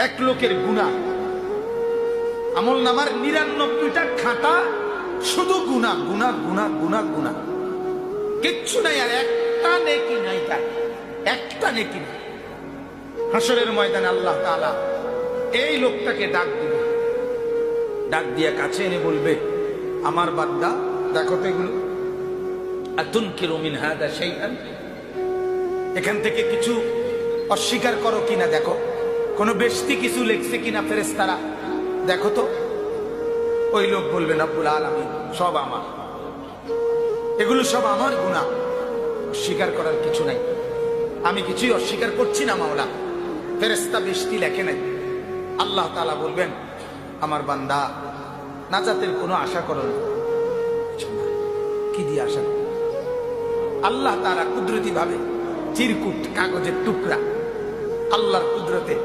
এক লোকের গুনাহ, আমল নামার ৯৯টা খাতা শুধু গুনাহ গুনাহ গুনাহ গুনাহ গুনাহ, কিচ্ছু নাই, আর একটা নেকি নাই, তার একটা নেকি নাই। হাসরের ময়দানে আল্লাহ তাআলা এই লোকটাকে ডাক দিবে, ডাক দিয়ে কাছে এনে বলবে, আমার বান্দা দেখো তো এগুলো, আতুনকিরু মিন হাদা শাইআন, এখান থেকে কিছু অস্বীকার করো কিনা দেখো, কোনো বেশতি কিছু লিখছে কিনা ফেরেশতারা দেখো তো। ওই লোক বলবে রব্বুল আলামিন সব আমার, এগুলো সব আমার গুনাহ, অস্বীকার করার কিছু নাই, আমি কিছুই অস্বীকার করছি না মাওলা, ফেরেশতা বেশতি লেখে নাই। আল্লাহ তাআলা বলবেন, আমার বান্দা নাজাতের কোনো আশা করো না। কি দিয়ে আশা করো? আল্লাহ তাআলা কুদরতি ভাবে চিরকুট কাগজের টুকরা আল্লাহর কুদরতে